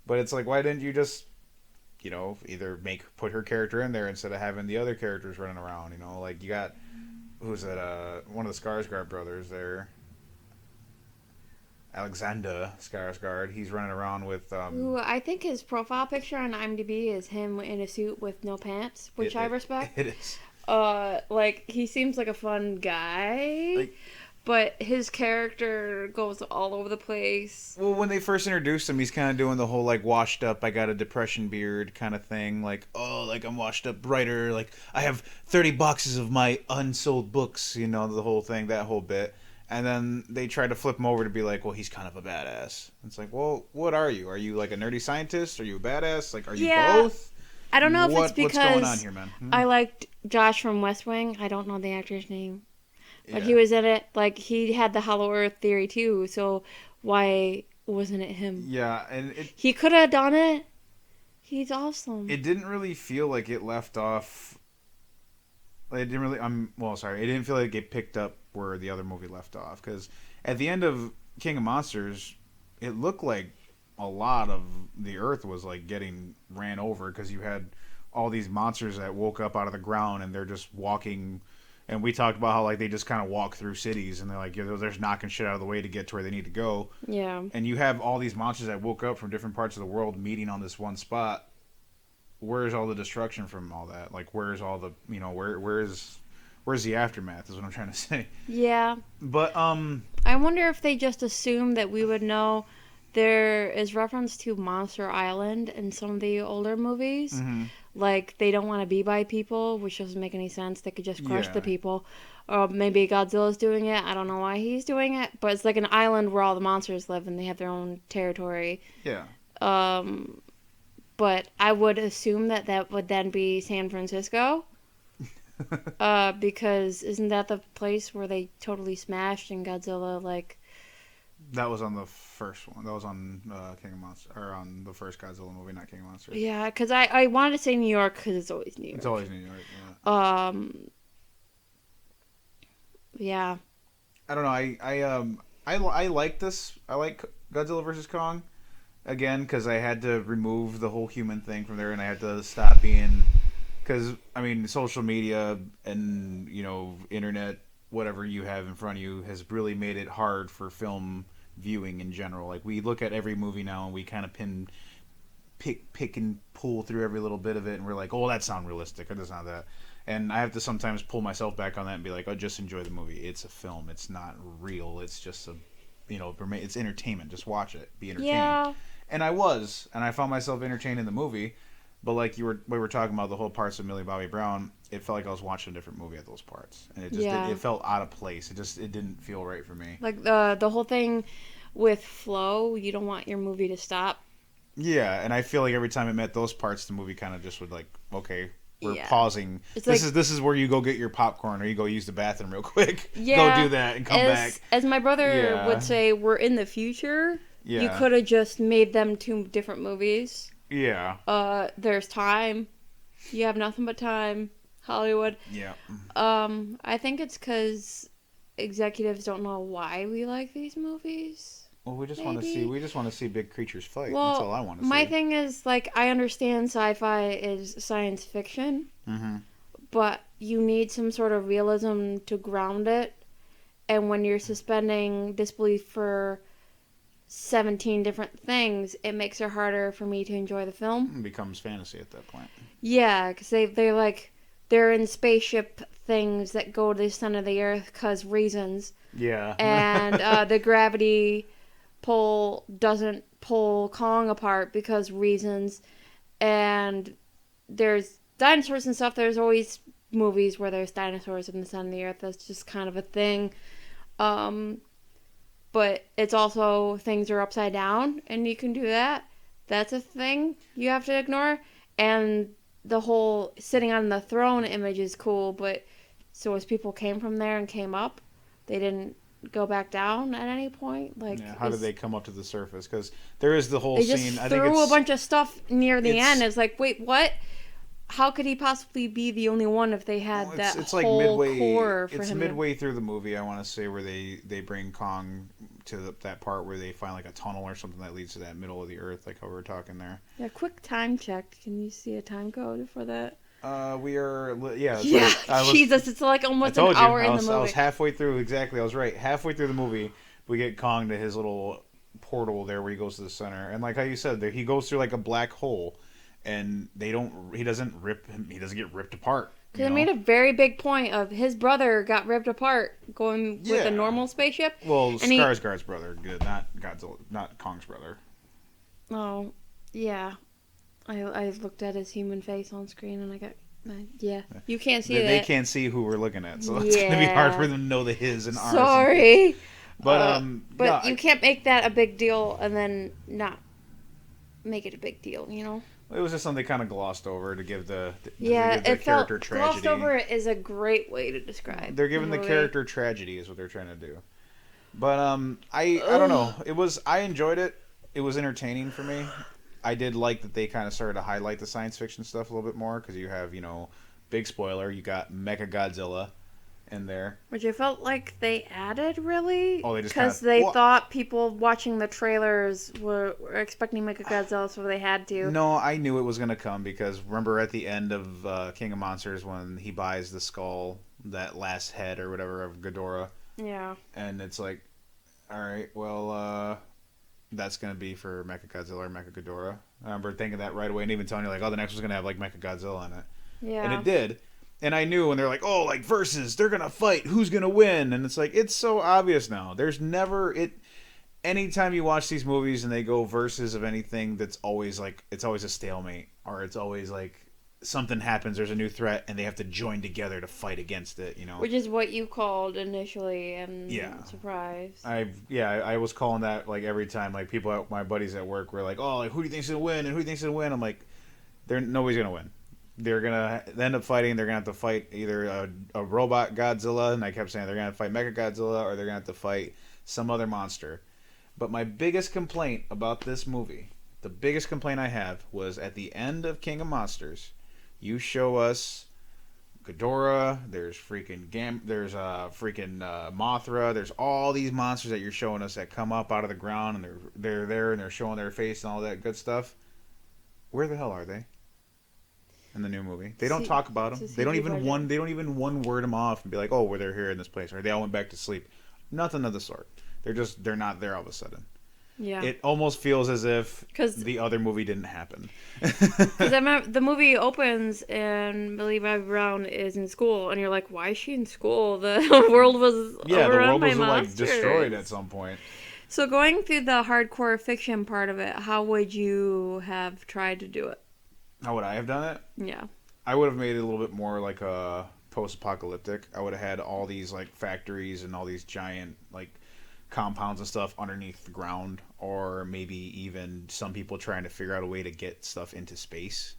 But it's like, why didn't you just, either put her character in there instead of having the other characters running around, Like, you got, who's that, one of the Skarsgård brothers there, Alexander Skarsgård, he's running around with... Ooh, I think his profile picture on IMDb is him in a suit with no pants, which I respect. It is. Like, he seems like a fun guy, but his character goes all over the place. Well, when they first introduced him, he's kind of doing the whole, like, washed up, I got a depression beard kind of thing. Like, oh, like, I'm washed up writer. Like, I have 30 boxes of my unsold books, the whole thing, that whole bit. And then they tried to flip him over to be like, well, he's kind of a badass. It's like, well, what are you? Are you, like, a nerdy scientist? Are you a badass? Like, are you both? I don't know if it's because what's going on here, man? I liked Josh from West Wing. I don't know the actor's name. But he was in it. Like, he had the Hollow Earth theory, too. So why wasn't it him? Yeah, and he could have done it. He's awesome. It didn't really feel like it left off... It didn't really... It didn't feel like it picked up where the other movie left off. Because at the end of King of Monsters, it looked like a lot of the earth was like getting ran over because you had all these monsters that woke up out of the ground and they're just walking, and we talked about how like they just kind of walk through cities and they're like, they're just knocking shit out of the way to get to where they need to go. Yeah. And you have all these monsters that woke up from different parts of the world meeting on this one spot. Where's all the destruction from all that? Like, where's all the, where's the aftermath is what I'm trying to say. Yeah. But I wonder if they just assumed that we would know. There is reference to Monster Island in some of the older movies. Mm-hmm. Like, they don't want to be by people, which doesn't make any sense. They could just crush the people. Or maybe Godzilla's doing it. I don't know why he's doing it. But it's like an island where all the monsters live and they have their own territory. Yeah. But I would assume that would then be San Francisco. Because isn't that the place where they totally smashed and Godzilla, like... That was on the first one. That was on King of Monsters, or on the first Godzilla movie, not King of Monsters. Yeah, because I wanted to say New York because it's always New York. It's always New York. Yeah. Yeah. I don't know. I like this. I like Godzilla versus Kong again because I had to remove the whole human thing from there, and I had to stop being because I mean social media and internet whatever you have in front of you has really made it hard for film viewing in general. Like we look at every movie now and we kind of pick and pull through every little bit of it, and we're like, oh, that sounds realistic or that's not that. And I have to sometimes pull myself back on that and be like, oh, just enjoy the movie. It's a film. It's not real. It's just it's entertainment. Just watch it. Be entertained. Yeah. And I found myself entertained in the movie. But like we were talking about the whole parts of Millie Bobby Brown, it felt like I was watching a different movie at those parts, and it just it felt out of place. It didn't feel right for me. Like the whole thing with flow, you don't want your movie to stop. Yeah, and I feel like every time it met those parts, the movie kind of just would like, okay, we're pausing. It's this is where you go get your popcorn or you go use the bathroom real quick. Yeah, go do that and come back. As my brother would say, we're in the future. Yeah. You could have just made them two different movies. Yeah. There's time. You have nothing but time. Hollywood. Yeah. I think it's because executives don't know why we like these movies. Well, we just want to see big creatures fight. Well, that's all I want to see. My thing is, like, I understand sci-fi is science fiction, but you need some sort of realism to ground it. And when you're suspending disbelief for 17 different things, it makes it harder for me to enjoy the film. It becomes fantasy at that point. Yeah, because they're in spaceship things that go to the center of the earth because reasons. Yeah. And the gravity pull doesn't pull Kong apart because reasons. And there's dinosaurs and stuff. There's always movies where there's dinosaurs in the center of the earth. That's just kind of a thing. But it's also things are upside down, and you can do that. That's a thing you have to ignore. And the whole sitting on the throne image is cool, but so as people came from there and came up, they didn't go back down at any point. Like, yeah, how did they come up to the surface? Because there is the whole they scene. Just threw a bunch of stuff near the end. It's like, wait, what? How could he possibly be the only one if they had it's whole like midway, core for him? It's midway through the movie, I want to say, where they bring Kong to that part where they find like a tunnel or something that leads to that middle of the earth, like how we were talking there. Yeah, quick time check. Can you see a time code for that? We are, yeah. Jesus, it's like almost an hour in the movie. I was halfway through, exactly, I was right. Halfway through the movie, we get Kong to his little portal there where he goes to the center. And like how you said, he goes through like a black hole. And he doesn't get ripped apart. Because they made a very big point of his brother got ripped apart going with a normal spaceship. Well, Skarsgård's brother, not Godzilla, not Kong's brother. Oh, yeah. I looked at his human face on screen and I got, you can't see that. They can't see who we're looking at, so it's going to be hard for them to know the his and ours. Sorry. But you can't make that a big deal and then not make it a big deal, you know? It was just something kind of glossed over to give the character tragedy. Glossed over is a great way to describe. They're giving the character tragedy is what they're trying to do. But I don't know. I enjoyed it. It was entertaining for me. I did like that they kind of started to highlight the science fiction stuff a little bit more because you have big spoiler, you got Mechagodzilla in there, which I felt like they added really. Oh, they just because they thought people watching the trailers were expecting Mechagodzilla, so they had to. No, I knew it was going to come because remember at the end of King of Monsters when he buys the skull, that last head or whatever of Ghidorah. Yeah. And it's like, all right, well, that's going to be for Mechagodzilla or Mechaghidorah. I remember thinking that right away and even telling you like, oh, the next one's going to have like Mechagodzilla in it. Yeah. And it did. And I knew when they're like, oh, like versus, they're going to fight. Who's going to win? And it's like, it's so obvious now. There's never, anytime you watch these movies and they go versus of anything, that's always like, it's always a stalemate. Or it's always like, something happens, there's a new threat, and they have to join together to fight against it, Which is what you called initially, and surprise. I was calling that, like, every time, like, people, my buddies at work were like, oh, like, who do you think's going to win, and who do you think's going to win? I'm like, nobody's going to win. They're going to end up fighting. They're going to have to fight either a robot Godzilla, and I kept saying they're going to fight Mechagodzilla, or they're going to have to fight some other monster. But my biggest complaint about this movie, the biggest complaint I have, was at the end of King of Monsters, you show us Ghidorah, there's freaking there's freaking Mothra. There's all these monsters that you're showing us that come up out of the ground and they're there and they're showing their face and all that good stuff. Where the hell are they? In the new movie, they don't talk about them. They don't even one word them off and be like, oh, well, they're here in this place, or they all went back to sleep. Nothing of the sort. They're not there all of a sudden. Yeah. It almost feels as if the other movie didn't happen. Because I remember the movie opens and Millie Bobby Brown is in school, and you're like, why is she in school? The world was overrun by monsters. Like destroyed at some point. So going through the hardcore fiction part of it, how would you have tried to do it? How would I have done it? Yeah. I would have made it a little bit more like a post-apocalyptic. I would have had all these like factories and all these giant like compounds and stuff underneath the ground, or maybe even some people trying to figure out a way to get stuff into space,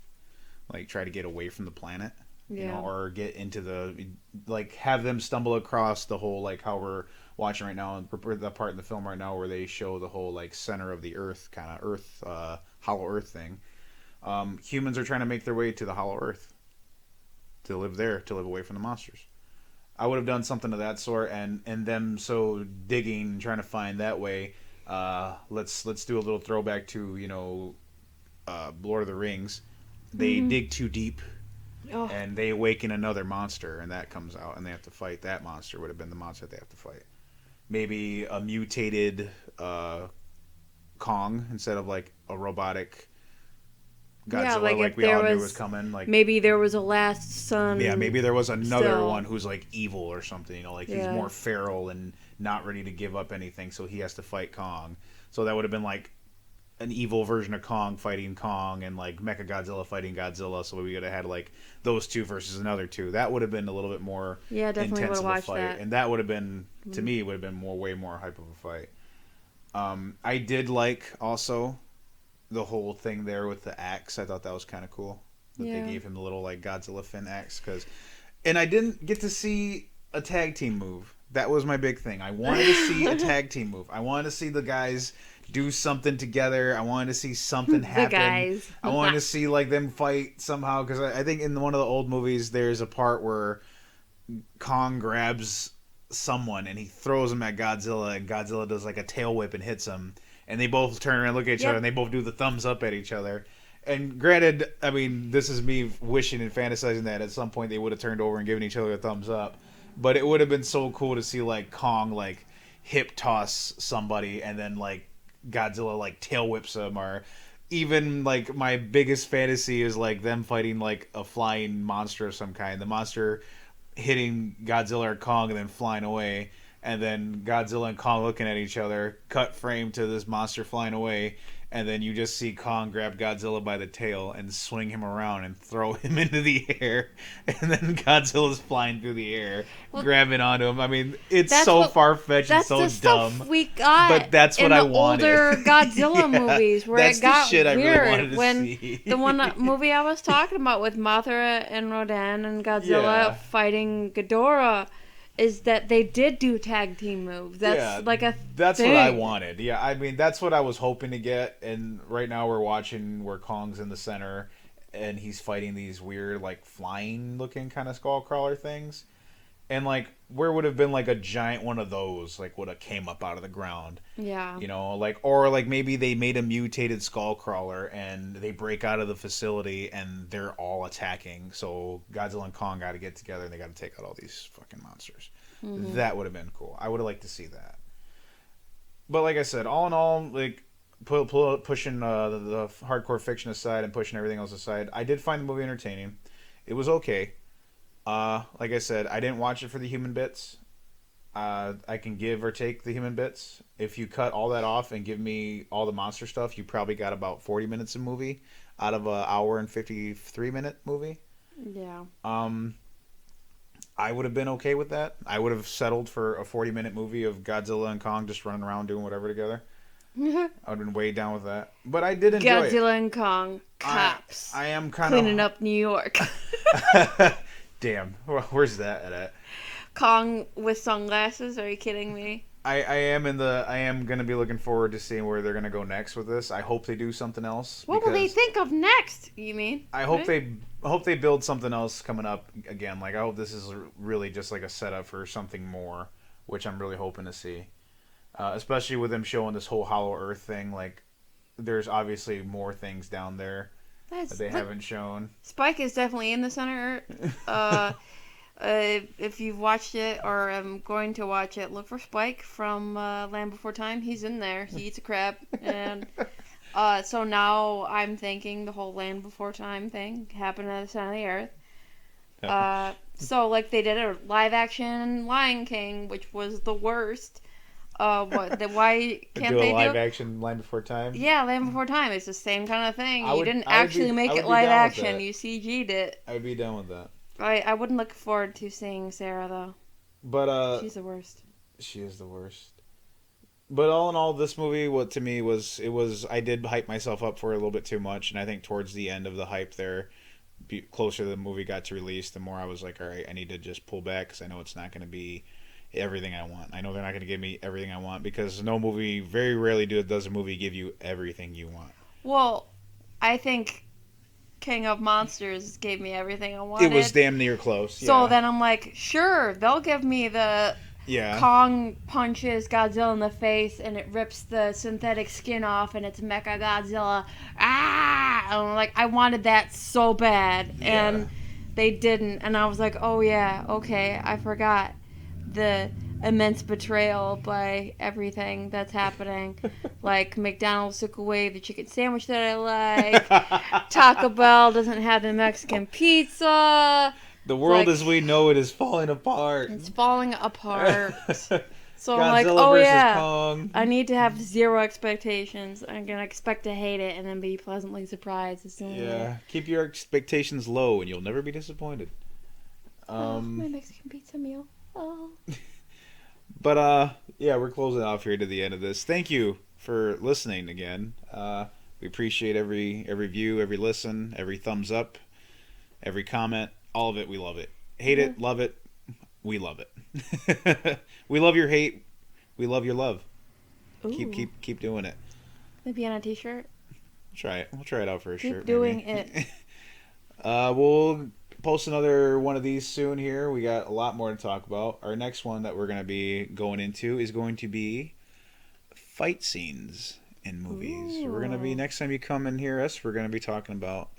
like try to get away from the planet, you know, or get into the, like, have them stumble across the whole, like how we're watching right now, and the part in the film right now where they show the whole like center of the earth, kind of earth, hollow earth thing. Humans are trying to make their way to the hollow earth to live there, to live away from the monsters. I would have done something of that sort, and them so digging, trying to find that way. Let's do a little throwback to, you know, Lord of the Rings. They dig too deep, and they awaken another monster, and that comes out, and they have to fight that monster. Would have been the monster they have to fight. Maybe a mutated Kong instead of like a robotic Godzilla, like we all knew was coming. Like maybe there was a last son. Yeah, maybe there was another one who's like evil or something. You know, like he's more feral and not ready to give up anything, so he has to fight Kong. So that would have been like an evil version of Kong fighting Kong, and like Mechagodzilla fighting Godzilla. So we would have had like those two versus another two. That would have been a little bit more definitely intense of a fight, that. and that would have been to me would have been way more hype of a fight. I did like also the whole thing there with the axe. I thought that was kind of cool that they gave him the little like Godzilla fin axe, and I didn't get to see a tag team move. That was my big thing. I wanted to see a tag team move. I wanted to see the guys do something together. I wanted to see something happen. The guys. I wanted to see like them fight somehow, because I think in one of the old movies there's a part where Kong grabs someone and he throws him at Godzilla, and Godzilla does like a tail whip and hits him. And they both turn around and look at each other, and they both do the thumbs up at each other. And granted, I mean, this is me wishing and fantasizing that at some point they would have turned over and given each other a thumbs up. But it would have been so cool to see, like, Kong, like, hip toss somebody, and then, like, Godzilla, like, tail whips him. Or even, like, my biggest fantasy is, like, them fighting, like, a flying monster of some kind. The monster hitting Godzilla or Kong and then flying away. And then Godzilla and Kong looking at each other, cut frame to this monster flying away, and then you just see Kong grab Godzilla by the tail and swing him around and throw him into the air, and then Godzilla's flying through the air, grabbing onto him. I mean, it's so far-fetched and so dumb. Stuff we got, but that's what I wanted. In the older Godzilla movies, where it got shit weird. I really wanted to when see. The one movie I was talking about with Mothra and Rodan and Godzilla fighting Ghidorah, is that they did do tag team moves. That's like a That's thing. what I wanted. Yeah, I mean, that's what I was hoping to get. And right now we're watching where Kong's in the center and he's fighting these weird, like, flying looking kind of skull crawler things. And, like, where would have been, like, a giant one of those, like, would have came up out of the ground. Yeah. You know, like, or, like, maybe they made a mutated skull crawler and they break out of the facility and they're all attacking. So Godzilla and Kong got to get together and they got to take out all these fucking monsters. Mm-hmm. That would have been cool. I would have liked to see that. But like I said, all in all, like, pushing the hardcore fiction aside and pushing everything else aside, I did find the movie entertaining. It was okay. Like I said, I didn't watch it for the human bits. I can give or take the human bits. If you cut all that off and give me all the monster stuff, you probably got about 40 minutes of movie out of an hour and 53-minute movie. Yeah. I would have been okay with that. I would have settled for a 40-minute movie of Godzilla and Kong just running around doing whatever together. I would have been way down with that. But I did enjoy it. Godzilla and Kong, cops. I am kind of cleaning up New York. Damn, where's that at? Kong with sunglasses? Are you kidding me? I am gonna be looking forward to seeing where they're gonna go next with this. I hope they do something else. What will they think of next? You mean? I hope they build something else coming up again. Like I hope this is really just like a setup for something more, which I'm really hoping to see. Especially with them showing this whole Hollow Earth thing. Like there's obviously more things down there that they haven't shown. Spike is definitely in the center. If you've watched it or am going to watch it, look for Spike from Land Before Time. He's in there. He eats a crab. And so now I'm thinking the whole Land Before Time thing happened at the center of the earth. So like they did a live action Lion King, which was the worst. Why can't they do a live action Land Before Time? Yeah, Land Before Time. It's the same kind of thing. You didn't actually make it live action. You CG'd it. I would be down with that. I wouldn't look forward to seeing Sarah though. But she's the worst. She is the worst. But all in all, this movie, what to me was I did hype myself up for it a little bit too much, and I think towards the end of the hype there, closer the movie got to release, the more I was like, all right, I need to just pull back because I know it's not going to be everything I want. I know they're not going to give me everything I want because no movie, very rarely does a movie give you everything you want. Well, I think King of Monsters gave me everything I wanted. It was damn near close. So then I'm like, sure, they'll give me the Kong punches Godzilla in the face and it rips the synthetic skin off and it's Mecha Godzilla. Ah! And I'm like, I wanted that so bad. Yeah. And they didn't. And I was like, oh yeah, okay, I forgot the immense betrayal by everything that's happening. Like McDonald's took away the chicken sandwich that I like. Taco Bell doesn't have the Mexican pizza. The world as we know it is falling apart. It's falling apart. So Godzilla I'm like, oh yeah, Kong. I need to have zero expectations. I'm gonna expect to hate it and then be pleasantly surprised. Keep your expectations low and you'll never be disappointed. My Mexican pizza meal. Oh. But we're closing off here to the end of this. Thank you for listening again. We appreciate every view, every listen, every thumbs up, every comment, all of it. We love it. Hate it, love it. We love it. We love your hate. We love your love. Ooh. Keep doing it. Maybe on a t-shirt. Try it. We'll try it out for a shirt. Keep doing it. We'll post another one of these soon here. We got a lot more to talk about. Our next one that we're going to be going into is going to be fight scenes in movies. Ooh. We're going to be, next time you come and hear us, we're going to be talking about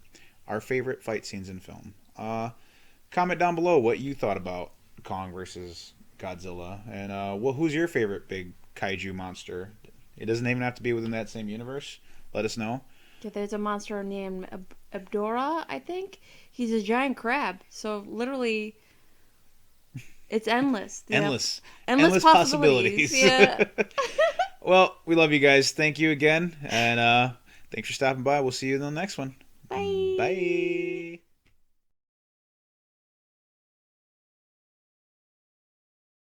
our favorite fight scenes in film. Comment down below what you thought about Kong versus Godzilla. And who's your favorite big kaiju monster? It doesn't even have to be within that same universe. Let us know. Yeah, there's a monster named Abdora, I think. He's a giant crab. So literally, it's endless. Endless possibilities. Yeah. Well, we love you guys. Thanks you again. And thanks for stopping by. We'll see you in the next one. Bye. Bye.